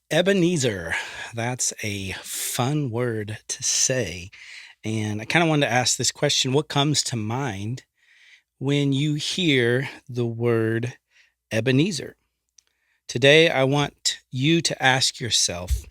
Ebenezer. That's a fun word to say. And I kind of wanted to ask this question. What comes to mind when you hear the word Ebenezer? Today, I want you to ask yourself,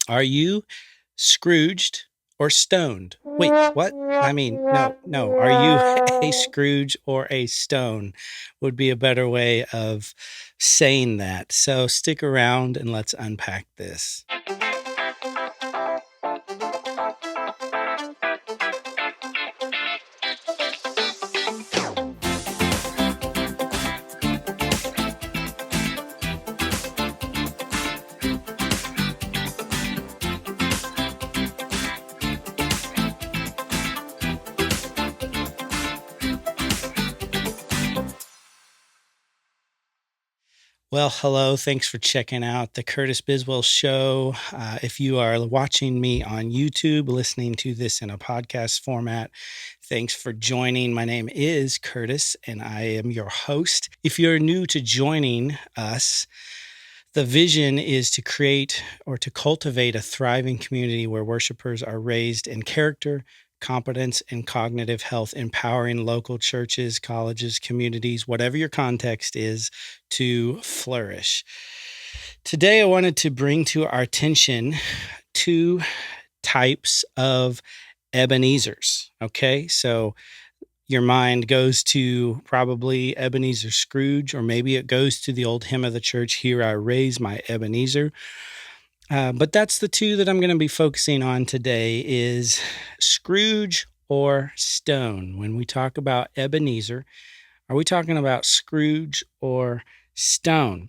are you Scrooged or stoned? Wait, what? I mean, no. Are you a Scrooge or a stone? Would be a better way of saying that. So stick around and let's unpack this. Well, hello. Thanks for checking out the Curtis Biswell Show. If you are watching me on YouTube, listening to this in a podcast format, thanks for joining. My name is Curtis, and I am your host. If you're new to joining us, the vision is to create or to cultivate a thriving community where worshipers are raised in character, competence, and cognitive health, empowering local churches, colleges, communities, whatever your context is, to flourish. Today, I wanted to bring to our attention two types of Ebenezers. Okay, so your mind goes to probably Ebenezer Scrooge, or maybe it goes to the old hymn of the church, Here I Raise My Ebenezer. But that's the two that I'm going to be focusing on today is Scrooge or Stone. When we talk about Ebenezer, are we talking about Scrooge or Stone?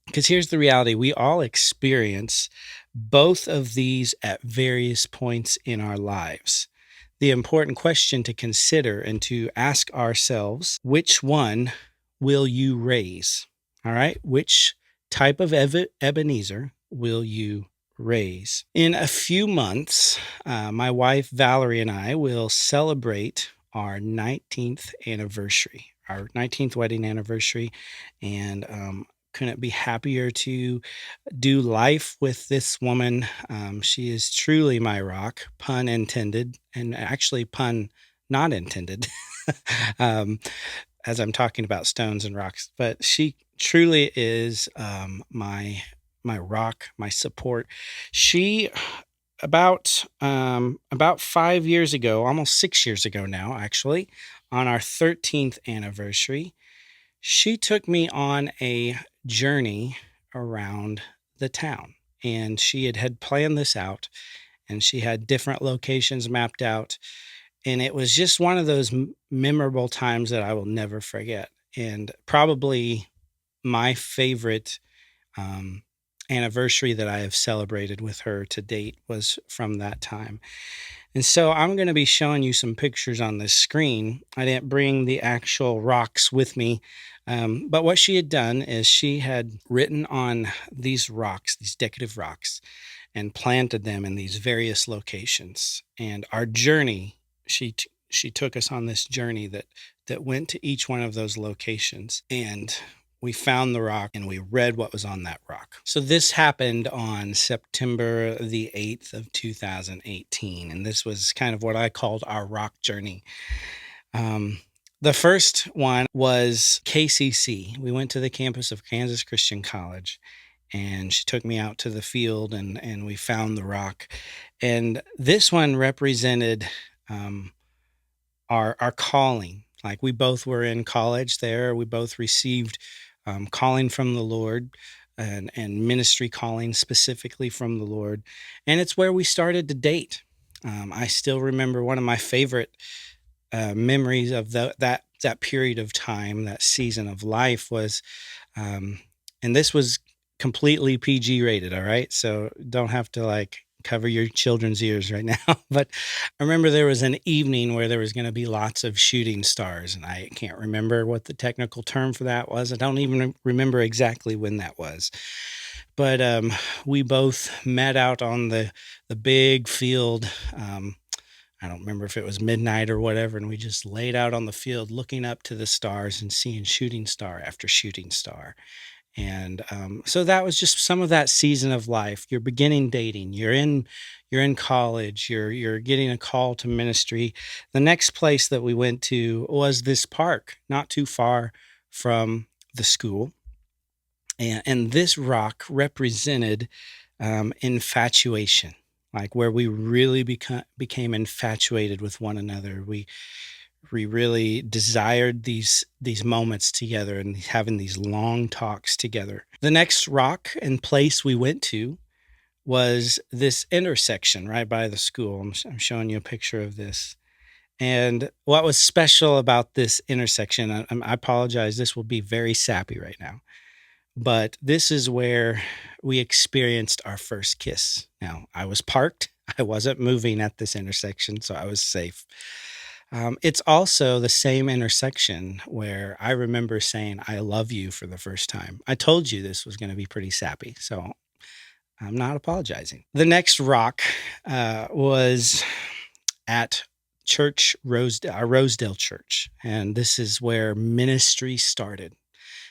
Because here's the reality. We all experience both of these at various points in our lives. The important question to consider and to ask ourselves, which one will you raise? All right. Which type of Ebenezer will you raise? In a few months, my wife Valerie and I will celebrate our 19th anniversary, our 19th wedding anniversary. And couldn't be happier to do life with this woman. She is truly my rock, pun intended, and actually pun not intended, um, as I'm talking about stones and rocks. But she truly is my rock, my support. She about 5 years ago, almost 6 years ago now, actually, on our 13th anniversary, she took me on a journey around the town. And she had planned this out, and she had different locations mapped out. And it was just one of those memorable times that I will never forget. And probably my favorite anniversary that I have celebrated with her to date was from that time. And so I'm going to be showing you some pictures on this screen. I didn't bring the actual rocks with me, but what she had done is she had written on these rocks, these decorative rocks, and planted them in these various locations. And our journey, she took us on this journey that went to each one of those locations. And we found the rock and we read what was on that rock. So this happened on September the 8th of 2018. And this was kind of what I called our rock journey. The first one was KCC. We went to the campus of Kansas Christian College, and she took me out to the field and we found the rock. And this one represented our calling. Like we both were in college there. We both received calling from the Lord and ministry calling specifically from the Lord. And it's where we started to date. I still remember one of my favorite memories of that period of time, that season of life was, and this was completely PG rated. All right. So don't have to like cover your children's ears right now. But I remember there was an evening where there was going to be lots of shooting stars, and I can't remember what the technical term for that was. I don't even remember exactly when that was. But we both met out on the big field. I don't remember if it was midnight or whatever, and we just laid out on the field looking up to the stars and seeing shooting star after shooting star. And so that was just some of that season of life. You're beginning dating. You're in college. You're getting a call to ministry. The next place that we went to was this park, not too far from the school, and this rock represented infatuation, like where we really became infatuated with one another. We really desired these moments together and having these long talks together. The next rock and place we went to was this intersection right by the school. I'm showing you a picture of this. And what was special about this intersection, I apologize, this will be very sappy right now, but this is where we experienced our first kiss. Now, I was parked. I wasn't moving at this intersection, so I was safe. It's also the same intersection where I remember saying, I love you for the first time. I told you this was going to be pretty sappy, so I'm not apologizing. The next rock was at our Rosedale Church, and this is where ministry started.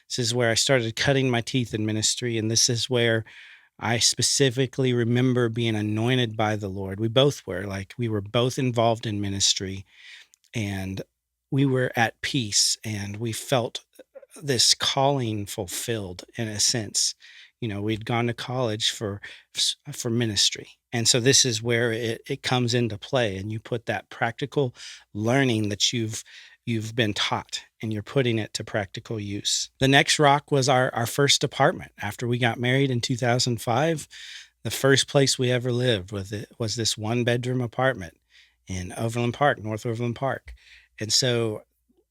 This is where I started cutting my teeth in ministry, and this is where I specifically remember being anointed by the Lord. We both were, like, we were both involved in ministry, and we were at peace, and we felt this calling fulfilled in a sense. We'd gone to college for ministry, and so this is where it comes into play, and you put that practical learning that you've been taught, and you're putting it to practical use. The next rock was our first apartment after we got married in 2005. The first place we ever lived was this one bedroom apartment in Overland Park, North Overland Park. And so,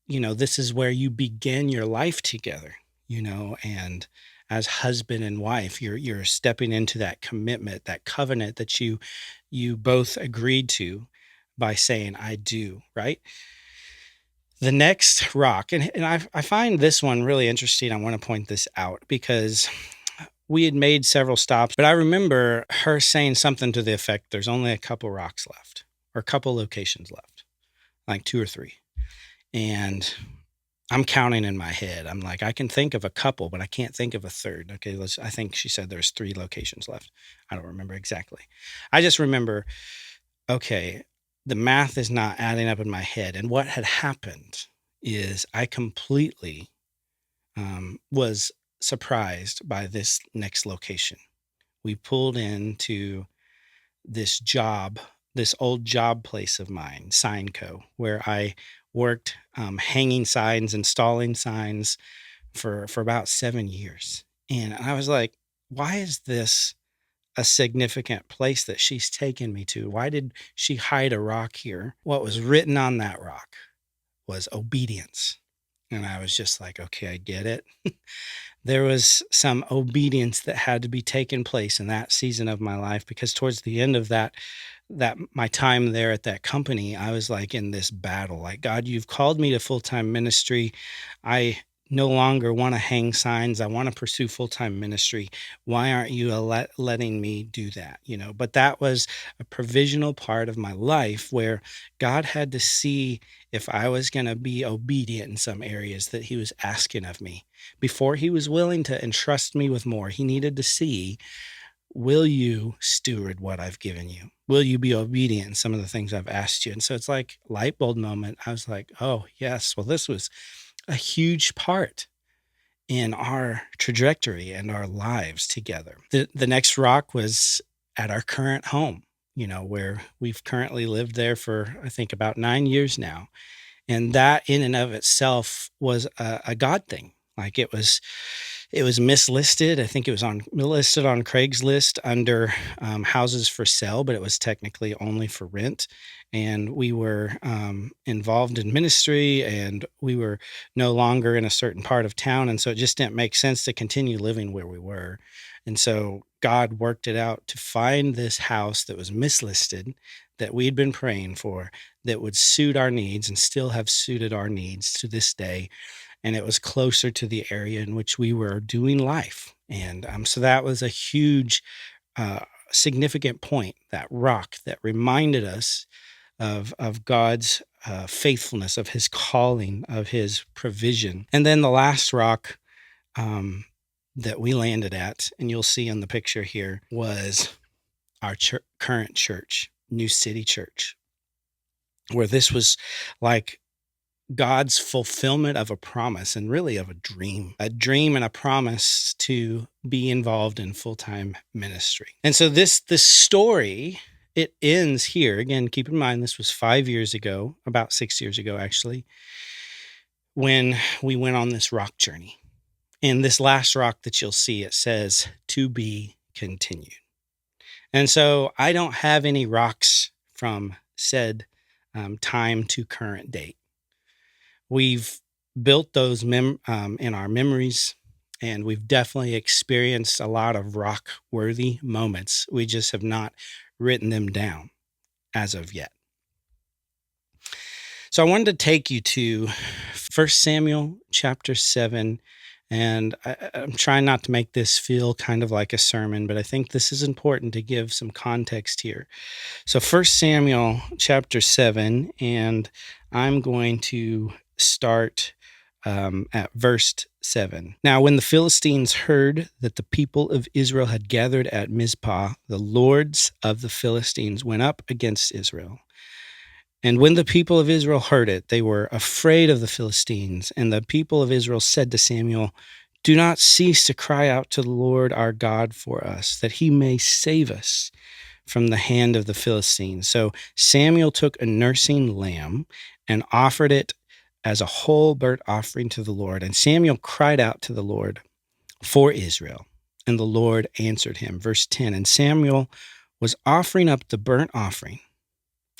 this is where you begin your life together, and as husband and wife, you're stepping into that commitment, that covenant that you both agreed to by saying, I do, right? The next rock, and I find this one really interesting. I want to point this out because we had made several stops, but I remember her saying something to the effect, there's only a couple rocks left, or a couple locations left, like 2 or 3. And I'm counting in my head. I'm like, I can think of a couple, but I can't think of a third. Okay, I think she said there's 3 locations left. I don't remember exactly. I just remember, okay, the math is not adding up in my head. And what had happened is I completely was surprised by this next location. We pulled into this old job place of mine, Sign Co., where I worked hanging signs, installing signs for about 7 years. And I was like, why is this a significant place that she's taken me to? Why did she hide a rock here? What was written on that rock was obedience. And I was just like, okay, I get it. There was some obedience that had to be taken place in that season of my life, because towards the end of that my time there at that company, I was like in this battle, like, God, you've called me to full-time ministry. I no longer want to hang signs. I want to pursue full-time ministry. Why aren't you letting me do that? But that was a provisional part of my life where God had to see if I was going to be obedient in some areas that he was asking of me. Before he was willing to entrust me with more, he needed to see, will you steward what I've given you? Will you be obedient in some of the things I've asked you? And so it's like light bulb moment. I was like, oh, yes. Well, this was a huge part in our trajectory and our lives together. The next rock was at our current home, where we've currently lived there for, I think, about 9 years now. And that in and of itself was a God thing. Like it was mislisted. I think it was listed on Craigslist under houses for sale, but it was technically only for rent. And we were involved in ministry, and we were no longer in a certain part of town. And so it just didn't make sense to continue living where we were. And so God worked it out to find this house that was mislisted, that we'd been praying for, that would suit our needs and still have suited our needs to this day. And it was closer to the area in which we were doing life. And so that was a huge, significant point, that rock that reminded us of God's faithfulness, of his calling, of his provision. And then the last rock that we landed at, and you'll see in the picture here, was our current church, New City Church, where this was like God's fulfillment of a promise and really of a dream and a promise to be involved in full-time ministry. And so this story, it ends here. Again, keep in mind, this was 5 years ago, about 6 years ago, actually, when we went on this rock journey. And this last rock that you'll see, it says, "To be continued." And so I don't have any rocks from said time to current date. We've built those in our memories, and we've definitely experienced a lot of rock-worthy moments. We just have not written them down as of yet. So I wanted to take you to 1 Samuel chapter 7, and I'm trying not to make this feel kind of like a sermon, but I think this is important to give some context here. So 1 Samuel chapter 7, and I'm going to start at verse 7. Now, when the Philistines heard that the people of Israel had gathered at Mizpah, the lords of the Philistines went up against Israel. And when the people of Israel heard it, they were afraid of the Philistines. And the people of Israel said to Samuel, "Do not cease to cry out to the Lord our God for us, that he may save us from the hand of the Philistines." So Samuel took a nursing lamb and offered it as a whole burnt offering to the Lord. And Samuel cried out to the Lord for Israel, and the Lord answered him. Verse 10, and Samuel was offering up the burnt offering,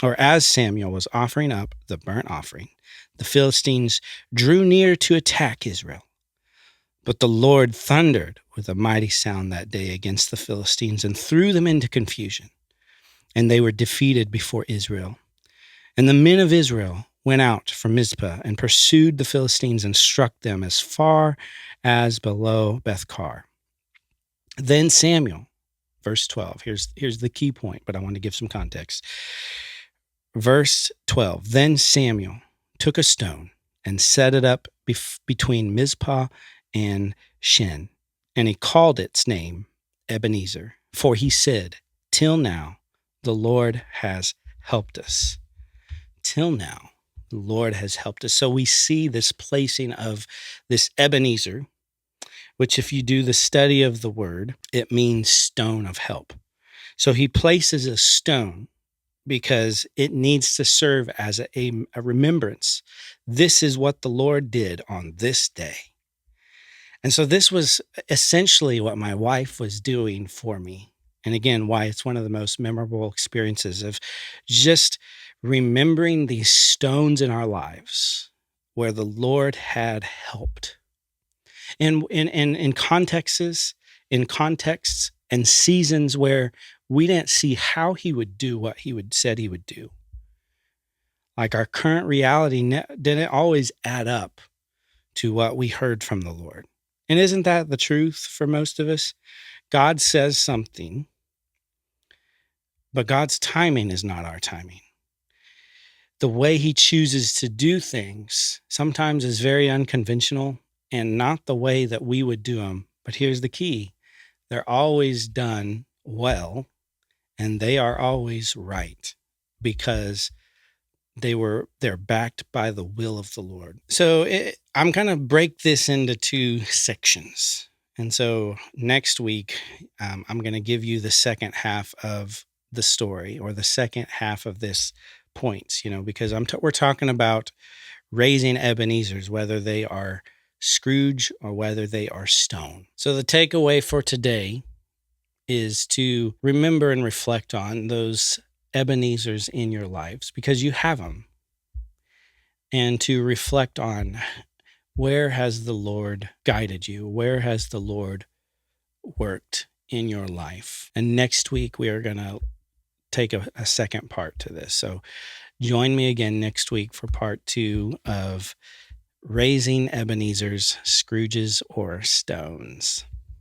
or as Samuel was offering up the burnt offering, the Philistines drew near to attack Israel. But the Lord thundered with a mighty sound that day against the Philistines and threw them into confusion, and they were defeated before Israel. And the men of Israel went out from Mizpah and pursued the Philistines and struck them as far as below Bethkar. Then Samuel, verse 12, here's the key point, but I want to give some context. Verse 12, then Samuel took a stone and set it up between Mizpah and Shen, and he called its name Ebenezer, for he said, "Till now the Lord has helped us." Till now the Lord has helped us. So we see this placing of this Ebenezer, which if you do the study of the word, it means stone of help. So he places a stone because it needs to serve as a remembrance. This is what the Lord did on this day. And so this was essentially what my wife was doing for me. And again, why it's one of the most memorable experiences of just remembering these stones in our lives where the Lord had helped. And in contexts and seasons where we didn't see how he would do what he said he would do. Like our current reality didn't always add up to what we heard from the Lord. And isn't that the truth for most of us? God says something, but God's timing is not our timing. The way he chooses to do things sometimes is very unconventional and not the way that we would do them. But here's the key. They're always done well, and they are always right because they're backed by the will of the Lord. So I'm going to break this into two sections. And so next week, I'm going to give you the second half of the story, or the second half of this points, because we're talking about raising Ebenezers, whether they are Scrooge or whether they are stone. So the takeaway for today is to remember and reflect on those Ebenezers in your lives, because you have them, and to reflect on where has the Lord guided you? Where has the Lord worked in your life? And next week, we are going to take a second part to this. So join me again next week for part 2 of Raising Ebenezers, Scrooges, or Stones.